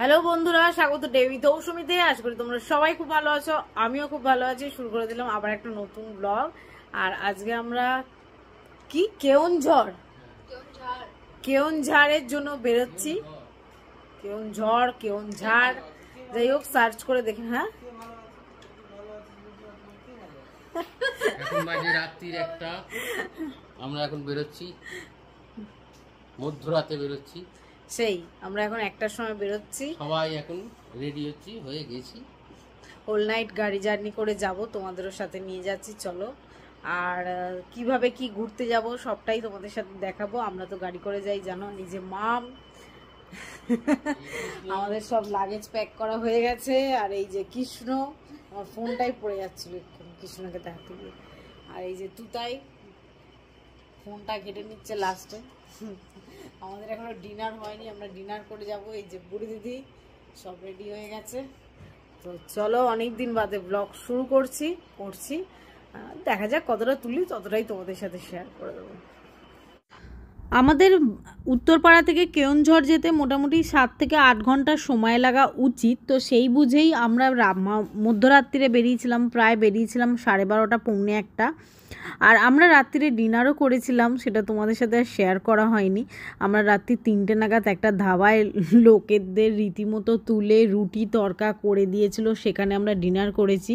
Hello বন্ধুরা, স্বাগত Davy তৌসুমিতে। আশা করি তোমরা সবাই খুব ভালো আছো, আমিও খুব ভালো আছি। শুরু করে দিলাম আবার একটা নতুন ব্লগ। আর আজকে আমরা কি কেওনঝাড়ের জন্য বেরোচ্ছি। কেওনঝাড় যাই হোক, সার্চ করে দেখে। হ্যাঁ, এখন বাজে রাত্রির 1টা। আমরা এখন বেরোচ্ছি, মধ্যরাতে বেরোচ্ছি। আমরা এখন 1টার সময় বেরোচ্ছি। সবাই এখন রেডি হয়ে গেছি। হোল নাইট গাড়ি জার্নি করে যাব, তোমাদেরও সাথে নিয়ে যাচ্ছি। চলো, আর কিভাবে কি ঘুরতে যাব সবটাই তোমাদের সাথে দেখাবো। আমরা তো গাড়ি করে যাই, জানো, নিজে মাম। আমাদের সব লাগেজ প্যাক করা হয়ে গেছে। আর এই যে কৃষ্ণ, আমার ফোনটাই পড়ে যাচ্ছিল কৃষ্ণকে দেখাতে গিয়ে। আর এই যে তুতাই ফোনটা কেটে নিচ্ছে লাস্টে। আমাদের এখনো ডিনার হয়নি, আমরা ডিনার করে যাব। এই যে বুড়ি দিদি সব রেডি হয়ে গেছে। তো চলো, অনেকদিন বাদে ব্লগ শুরু করছি। দেখা যাক কতটা তুলি, ততটাই তোমাদের সাথে শেয়ার করে দেবো। আমাদের উত্তরপাড়া থেকে কেওনঝড় যেতে মোটামুটি 7 থেকে 8 ঘন্টা সময় লাগা উচিত। তো সেই বুঝেই আমরা মধ্যরাত্রিরে বেরিয়েছিলাম, প্রায় বেরিয়েছিলাম 12:30 পৌনে 1টা। আর আমরা রাত্রিরে ডিনারও করেছিলাম, সেটা তোমাদের সাথে আর শেয়ার করা হয়নি। আমরা রাত্রি 3টে নাগাদ একটা ধাবায় লোকেদের রীতিমতো তুলে রুটি তড়কা করে দিয়েছিল, সেখানে আমরা ডিনার করেছি।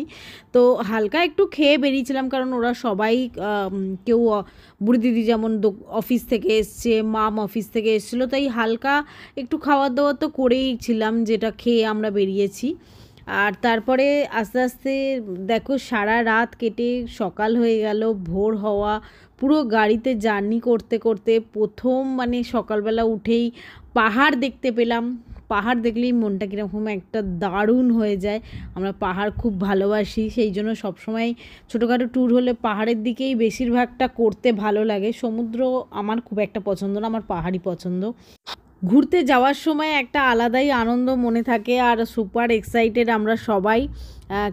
তো হালকা একটু খেয়ে বেরিয়েছিলাম, কারণ ওরা সবাই কেউ বুড়ি দিদি যেমন অফিস থেকে এসছে, মাম অফিস থেকে এসেছিলো, তাই হালকা একটু খাওয়া দাওয়া তো করেই ছিলাম, যেটা খেয়ে আমরা বেরিয়েছি। আর তারপরে আস্তে আস্তে দেখো সারা রাত কেটে সকাল হয়ে গেল, ভোর হওয়া। পুরো গাড়িতে জার্নি করতে করতে প্রথম সকালবেলা উঠেই পাহাড় দেখতে পেলাম। পাহাড় দেখলেই মনটা কীরকম একটা দারুণ হয়ে যায়। আমরা পাহাড় খুব ভালোবাসি, সেই জন্য সবসময় ছোটোখাটো ট্যুর হলে পাহাড়ের দিকেই বেশিরভাগটা করতে ভালো লাগে। সমুদ্র আমার খুব একটা পছন্দ না, আমার পাহাড়ই পছন্দ। ঘুরতে যাওয়ার সময় একটা আলাদাই আনন্দ মনে থাকে, আর সুপার এক্সাইটেড আমরা সবাই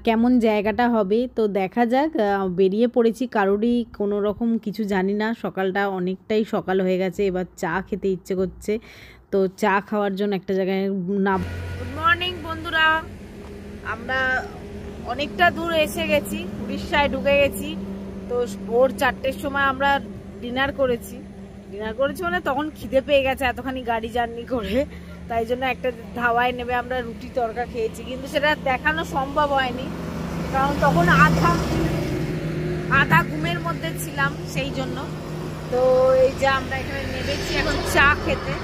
কেমন জায়গাটা হবে। তো দেখা যাক, বেরিয়ে পড়েছি। কারোরই কোনো রকম কিছু জানি না, সকালটা অনেকটাই সকাল হয়ে গেছে। এবার চা খেতে ইচ্ছে করছে, তো চা খাওয়ার জন্য একটা জায়গায় নাম। গুড মর্নিং বন্ধুরা, আমরা অনেকটা দূর এসে গেছি, উড়িষ্যায় ঢুকে গেছি। তো ভোর 4টের সময় আমরা ডিনার করেছি মানে তখন খিদে পেয়ে গেছে এতখানি গাড়ি জার্নি করে, তাই জন্য একটা ধাবায় নেমে আমরা রুটি তড়কা খেয়েছি। কিন্তু সেটা দেখানো সম্ভব হয়নি, কারণ তখন আধা ঘুমের মধ্যে ছিলাম, সেই জন্য। তো এই যে আমরা এখানে নেমেছি এখন চা খেতে,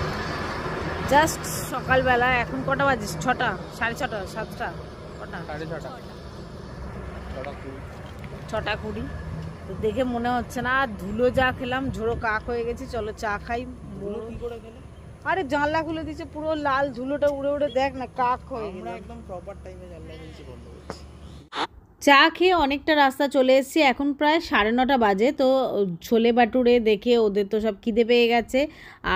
জাস্ট সকালবেলা। এখন কটা বাজে? 6টা, 6:30, 7টা, কটা? 6:20। তো দেখে মনে হচ্ছে না, ধুলো যা খেলাম ঝোড়ো কাক হয়ে গেছি। চলো চা খাই। আরে জানলা খুলে দিচ্ছে, পুরো লাল ধুলোটা উড়ে উড়ে দেখ না, কাক হয়ে গেছে। একদম প্রপার টাইমে জানলা খুলছি, বন্ধ করছি। চা খেয়ে অনেকটা রাস্তা চলে এসেছি, এখন প্রায় 9:30 বাজে। তো ছোলে বাটুরে দেখে ওদের তো সব খিদে পেয়ে গেছে।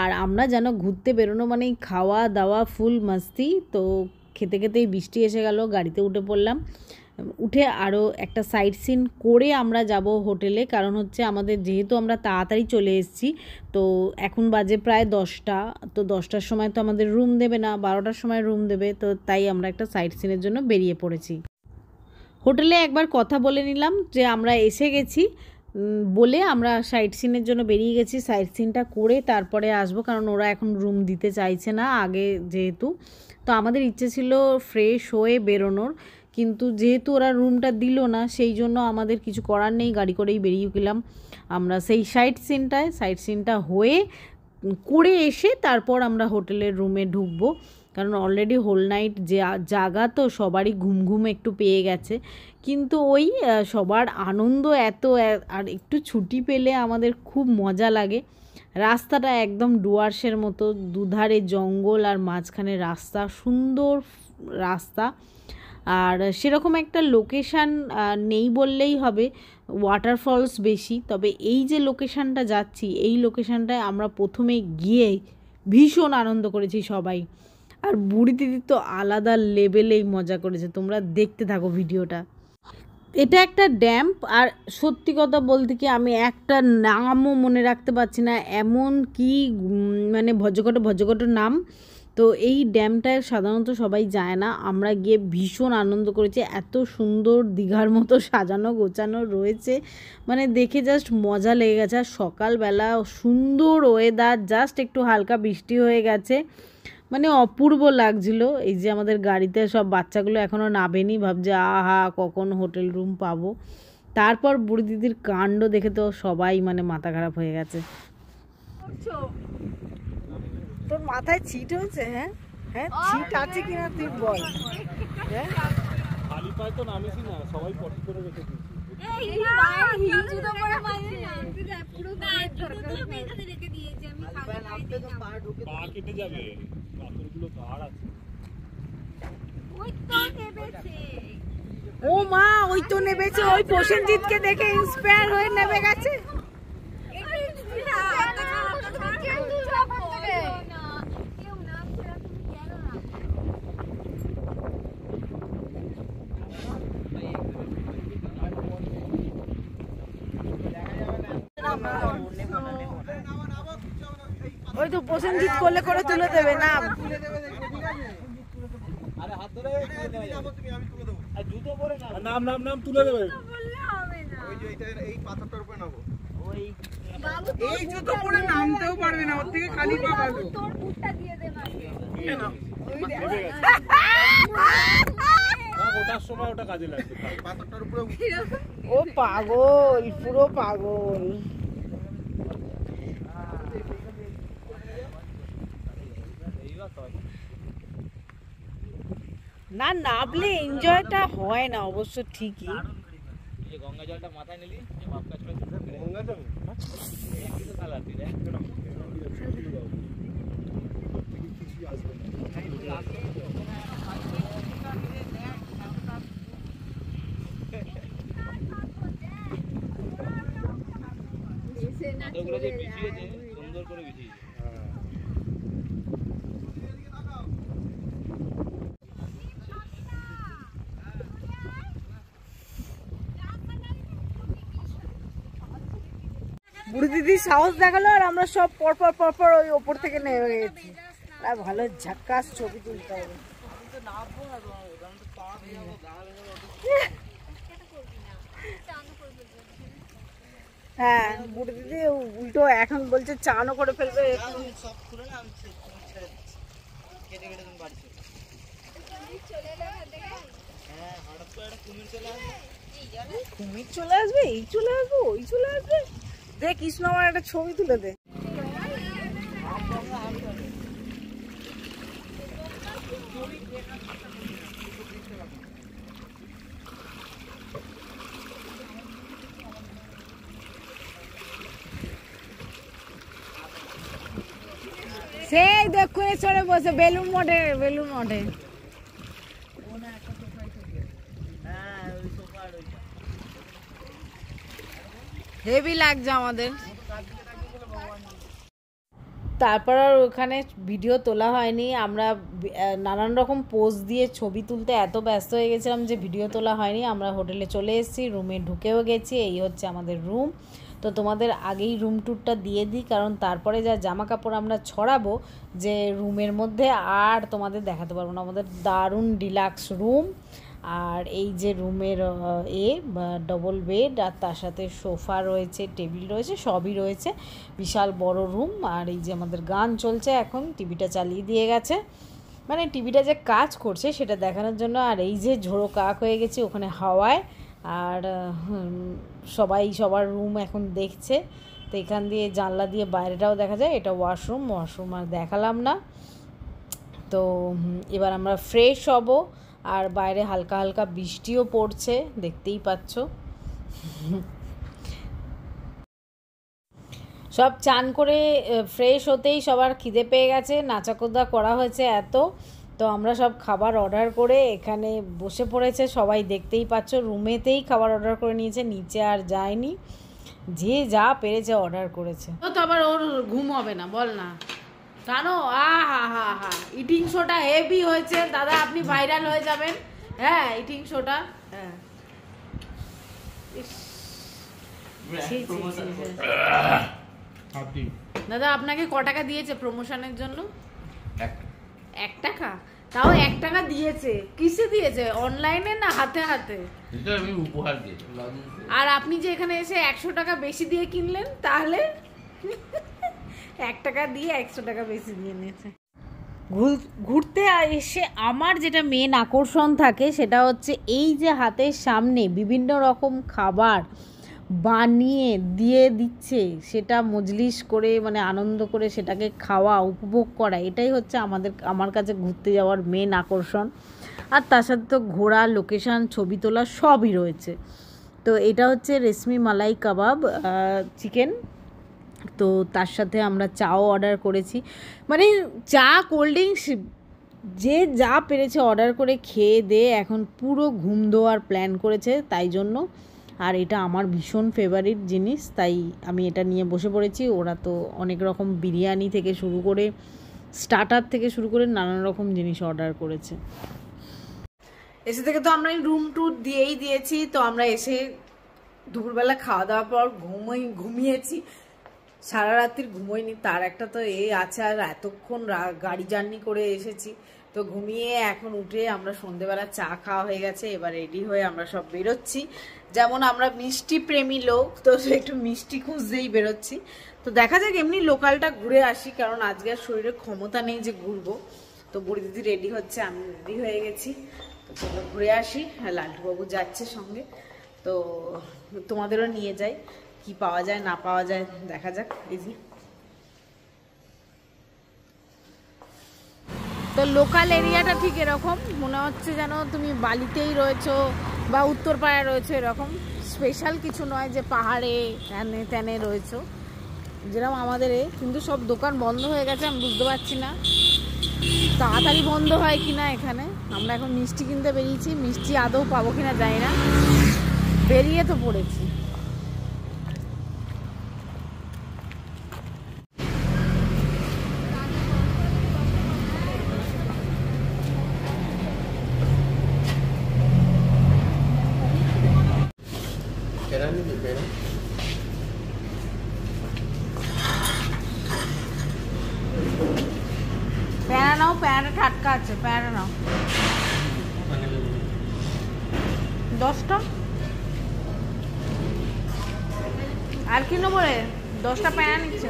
আর আমরা যেন ঘুরতে বেরোনো মানেই খাওয়া দাওয়া ফুল মাস্তি। তো খেতে খেতেই বৃষ্টি এসে গেল, গাড়িতে উঠে পড়লাম। উঠে আরও একটা সাইট সিন করে আমরা যাব হোটেলে, কারণ হচ্ছে আমাদের যেহেতু আমরা তাড়াতাড়ি চলে এসেছি, তো এখন বাজে প্রায় 10টা। তো 10টার সময় তো আমাদের রুম দেবে না, 12টার সময় রুম দেবে। তো তাই আমরা একটা সাইট সিনের জন্য বেরিয়ে পড়েছি। হোটেলে একবার কথা বলে নিলাম যে আমরা এসে গেছি বলে, আমরা সাইট সিনের জন্য বেরিয়ে গেছি। সাইট সিনটা করে তারপরে আসবো, কারণ ওরা এখন রুম দিতে চাইছে না আগে যেহেতু। তো আমাদের ইচ্ছে ছিল ফ্রেশ হয়ে বেরোনোর, কিন্তু যেহেতু ওরা রুমটা দিল না, সেই জন্য আমাদের কিছু করার নেই, গাড়ি করেই বেরিয়ে গেলাম আমরা সেই সাইট সিনটা করে এসে তারপর আমরা হোটেলের রুমে ঢুকবো। কারণ অলরেডি হোল নাইট জাগা তো সবারই ঘুম একটু পেয়ে গেছে। কিন্তু ওই সবার আনন্দ এত, আর একটু ছুটি পেলে আমাদের খুব মজা লাগে। রাস্তাটা একদম ডুয়ার্সের মতো, দুধারে জঙ্গল আর মাঝখানে রাস্তা, সুন্দর রাস্তা। আর সেরকম একটা লোকেশান নেই বললেই হবে, ওয়াটারফলস বেশি। তবে এই যে লোকেশানটা যাচ্ছি, এই লোকেশানটায় আমরা প্রথমে গিয়ে ভীষণ আনন্দ করেছি সবাই। আর বুড়ি দিদি তো আলাদা লেভেলেই মজা করেছে, তোমরা দেখতে থাকো ভিডিওটা। এটা একটা ড্যাম্প, আর সত্যি কথা বলতে কি আমি একটা নামও মনে রাখতে পারছি না, এমন কি ভজঘট নাম। তো এই ড্যামটায় সাধারণত সবাই যায় না, আমরা গিয়ে ভীষণ আনন্দ করেছি। এত সুন্দর দীঘার মতো সাজানো গোছানো রয়েছে, মানে দেখে জাস্ট মজা লেগে গেছে। আর সকালবেলা সুন্দর ওয়েদার, জাস্ট একটু হালকা বৃষ্টি হয়ে গেছে, মানে অপূর্ব লাগছিল। এই যে আমাদের গাড়িতে সব বাচ্চাগুলো এখনও নামেনি, ভাবছে আহা কখন হোটেল রুম পাবো। তারপর বুড়ি দিদির কাণ্ড দেখে তো সবাই মানে মাথা খারাপ হয়ে গেছে। তোর মাথায় ছিট হয়েছে? হ্যাঁ হ্যাঁ, ছিট আছে কিনা তুই বল। হ্যাঁ খালি পায়ে তো নামিছি না, সবাই পটি করে রেখে দিয়েছি। পা কেটে যাবে, পাথরগুলো পাহাড় আছে। ও মা, ওই তো নেমেছে, ওই প্রসেনজিৎকে দেখে ইন্সপায়ার হয়ে নেমে গেছে। ওই তো প্রসেনজিৎ কোলে করে তুলে দেবে না। আরে হাত ধরে তুলে দেওয়া যাবে, তুমি আমি তুলে দেব। আর জুতো পরে না, নাম নাম নাম তুলে দেবে। বললে হবে না, ওই যে এটা এই পাথরটার উপরে নামো। ওই এই জুতো পরে নামতেও পারবে না, ওর থেকে খালি পা ভালো। তোর বুটটা দিয়ে দে মাকে। এই নাও, ওই নেমে গেছে। না ওটার সময় ওটা কাজে লাগবে, পাথরটার উপরে। ও পাগল, পুরো পাগল। না নামলে এনজয়টা হয় না অবশ্য, ঠিকই। এই গঙ্গা জলটা মাথায় নিলি, যে বাপ কাজ করে গঙ্গা জল একই তো খালাতি রে। কিছু আসবে না। ওগুলো যে বিছিয়েছে, সুন্দর করে বিছিয়েছে। বুড়ি দিদি সাহস দেখালো, আর আমরা সব পরপর পরপর ওই ওপর থেকে নেমে গেছি। আর ভালো ঝাক্কাস ছবি তুলতে হবে। হ্যাঁ বুড়ি দিদি উল্টো এখন বলছে চানও করে ফেলবে। কুমির চলে আসবে, এই চলে আসবে, ওই চলে আসবে। দে কৃষ্ণ আমার একটা ছবি তুলে দে। সেই দক্ষিণে চড়ে বসে বেলুন মঠে, বেলুন মঠে। হেভি লাগছে আমাদের। তারপর আর ওখানে ভিডিও তোলা হয়নি, আমরা নানান রকম পোজ দিয়ে ছবি তুলতে এত ব্যস্ত হয়ে গেছিলাম যে ভিডিও তোলা হয়নি। আমরা হোটেলে চলে এসেছি, রুমে ঢুকেও গেছি। এই হচ্ছে আমাদের রুম। তো তোমাদের আগেই রুম ট্যুরটা দিয়ে দিই, কারণ তারপরে যা জামা কাপড় আমরা ছড়াবো যে রুমের মধ্যে আর তোমাদের দেখাতে পারবো না। আমাদের দারুণ ডিলাক্স রুম, আর এই যে রুমের ডবল বেড, আর তার সাথে সোফা রয়েছে, টেবিল রয়েছে, সবই রয়েছে। বিশাল বড় রুম। আর এই যে আমাদের গান চলছে এখন, টিভিটা চালিয়ে দিয়ে গেছে, মানে টিভিটা যে কাজ করছে সেটা দেখানোর জন্য। আর এই যে ঝোড়ো কাক হয়ে গেছি ওখানে হাওয়ায়, আর সবাই সবার রুম এখন দেখছে। তো এখান দিয়ে জানলা দিয়ে বাইরেটাও দেখা যায়। এটা ওয়াশরুম, ওয়াশরুম আর দেখালাম না। তো এবার আমরা ফ্রেশ হব, আর বাইরে হালকা হালকা বৃষ্টিও পড়ছে, দেখতেই পাচ্ছ। সব চান করে ফ্রেশ হতেই সবার খিদে পেয়ে গেছে, নাচাকোদা করা হয়েছে এত। তো আমরা সব খাবার অর্ডার করে এখানে বসে পড়েছে সবাই, দেখতেই পাচ্ছ। রুমেতেই খাবার অর্ডার করে নিয়েছে, নিচে আর যায়নি, যে যা পেরেছে অর্ডার করেছে। তো আবার ওর ঘুম হবে না, বল না জানো। হা হা হা, ইটিং শোটা হেভি হয়েছে দাদা, আপনি ভাইরাল হয়ে যাবেন। হ্যাঁ ইটিং শোটা, হ্যাঁ। দাদা আপনাকে ক টাকা দিয়েছে প্রমোশনের জন্য? 1 টাকা? তাও 1 টাকা দিয়েছে। কিসে দিয়েছে, অনলাইনে না হাতে হাতে? এটা আমি উপহার দিয়েছি। আর আপনি যে এখানে এসে 100 টাকা বেশি দিয়ে কিনলেন, তাহলে 1 টাকা দিয়ে 100 টাকা বেশি দিয়ে নিয়েছে। ঘুরতে এসে আমার যেটা মেন আকর্ষণ থাকে সেটা হচ্ছে এই যে হাতের সামনে বিভিন্ন রকম খাবার বানিয়ে দিয়ে দিচ্ছে, সেটা মজলিস করে মানে আনন্দ করে সেটাকে খাওয়া, উপভোগ করা, এটাই হচ্ছে আমার কাছে ঘুরতে যাওয়ার মেন আকর্ষণ। আর তার সাথে তো ঘোরা, লোকেশান, ছবি তোলা সবই রয়েছে। তো এটা হচ্ছে রেশমি মালাই কাবাব চিকেন। তো তার সাথে আমরা চাও অর্ডার করেছি, মানে চা, কোল্ড ড্রিঙ্কস যে যা পেরেছে অর্ডার করে খেয়ে দিয়ে এখন পুরো ঘুম দেওয়ার প্ল্যান করেছে, তাই জন্য। আর এটা আমার ভীষণ ফেভারিট জিনিস, তাই আমি এটা নিয়ে বসে পড়েছি। ওরা তো অনেক রকম বিরিয়ানি থেকে শুরু করে স্টার্টার থেকে শুরু করে নানান রকম জিনিস অর্ডার করেছে। এসে থেকে তো আমরা রুম ট্যুর দিয়েই দিয়েছি। তো আমরা এসে দুপুরবেলা খাওয়া দাওয়ার পর ঘুমিয়েছি, সারা রাত্রির ঘুমোইনি। তার একটা তো এই আছে, আর এতক্ষণ গাড়ি জার্নি করে এসেছি, তো ঘুমিয়ে এখন উঠে আমরা সন্ধেবেলা চা খাওয়া হয়ে গেছে, এবার রেডি হয়ে আমরা সব বেরোচ্ছি। যেমন আমরা মিষ্টি প্রেমী লোক, তো একটু মিষ্টি খুঁজতেই বেরোচ্ছি। তো দেখা যাক, এমনি লোকালটা ঘুরে আসি, কারণ আজকে আর শরীরের ক্ষমতা নেই যে ঘুরবো। তো বুড়ি দিদি রেডি হচ্ছে, আমি রেডি হয়ে গেছি। তো চলো ঘুরে আসি। লাল্টুবাবু যাচ্ছে সঙ্গে, তো তোমাদেরও নিয়ে যাই, কি পাওয়া যায় না পাওয়া যায় দেখা যাক। এই যে তো লোকাল এরিয়াটা ঠিক এরকম মনে হচ্ছে যেন তুমি বালিতেই রয়েছো বা উত্তরপাড়ায় রয়েছো, এরকম স্পেশাল কিছু নয় যে পাহাড়ে হ্যানে ত্যানে রয়েছো যেরকম আমাদের। কিন্তু সব দোকান বন্ধ হয়ে গেছে, আমি বুঝতে পারছি না তাড়াতাড়ি বন্ধ হয় কিনা এখানে। আমরা এখন মিষ্টি কিনতে বেরিয়েছি, মিষ্টি আদৌ পাবো কিনা জানি না, বেরিয়ে তো পড়েছি। প্যারা নাও, প্যারা টাটকা আছে, প্যারা নাও 10টা। আর কি নেবো রে, 10টা প্যারা নিচ্ছে।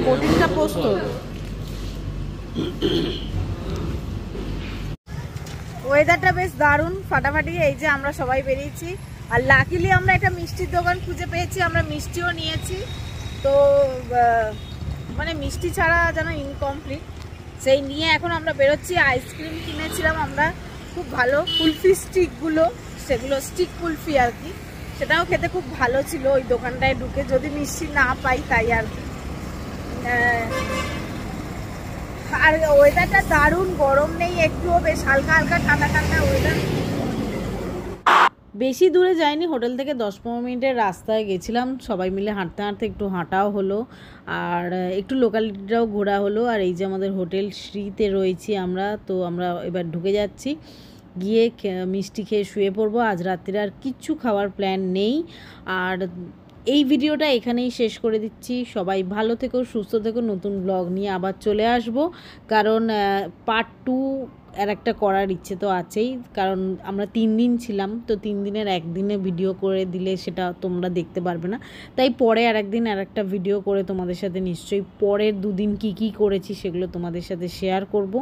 প্রোটিনটা পোস্ত। ওয়েদারটা বেশ দারুণ, ফাটাফাটি। এই যে আমরা সবাই বেরিয়েছি, আর লাকিলি আমরা একটা মিষ্টির দোকান খুঁজে পেয়েছি, আমরা মিষ্টিও নিয়েছি। তো মানে মিষ্টি ছাড়া যেন ইনকমপ্লিট, সেই নিয়ে এখন আমরা বেরোচ্ছি। আইসক্রিম কিনেছিলাম আমরা, খুব ভালো কুলফি স্টিকগুলো, সেগুলো স্টিক কুলফি আর কি, সেটাও খেতে খুব ভালো ছিল ওই দোকানটায় ঢুকে, যদি মিষ্টি না পাই তাই আর কি। আর ওয়েদারটা দারুণ, গরম নেই একটুও, বেশ হালকা হালকা ঠান্ডা ঠান্ডা ওয়েদার। বেশি দূরে যাইনি, হোটেল থেকে 10-15 মিনিটের রাস্তায় গেছিলাম, সবাই মিলে হাঁটতে হাঁটতে একটু হাঁটাও হলো আর একটু লোকালিটিটাও ঘোরা হলো। আর এই যে আমাদের হোটেল শ্রীতে রয়েছি আমরা, তো আমরা এবার ঢুকে যাচ্ছি, গিয়ে মিষ্টি খেয়ে শুয়ে পড়বো। আজ রাত্রিরে আর কিচ্ছু খাওয়ার প্ল্যান নেই। আর এই ভিডিওটা এখানেই শেষ করে দিচ্ছি। সবাই ভালো থেকো, সুস্থ থেকো। নতুন ব্লগ নিয়ে আবার চলে আসবো, কারণ পার্ট 2 আর একটা করার ইচ্ছে তো আছেই, কারণ আমরা 3 দিন ছিলাম, তো 3 দিনের একদিনে ভিডিও করে দিলে সেটা তোমরা দেখতে পারবে না, তাই পরে আর একদিন আর একটা ভিডিও করে তোমাদের সাথে নিশ্চয়ই পরের 2 দিন কী করেছি সেগুলো তোমাদের সাথে শেয়ার করব।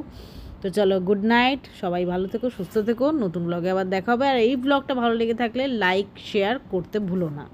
তো চলো, গুড নাইট, সবাই ভালো থেকো, সুস্থ থেকো। নতুন ব্লগে আবার দেখা হবে। আর এই ব্লগটা ভালো লেগে থাকলে লাইক শেয়ার করতে ভুলো না।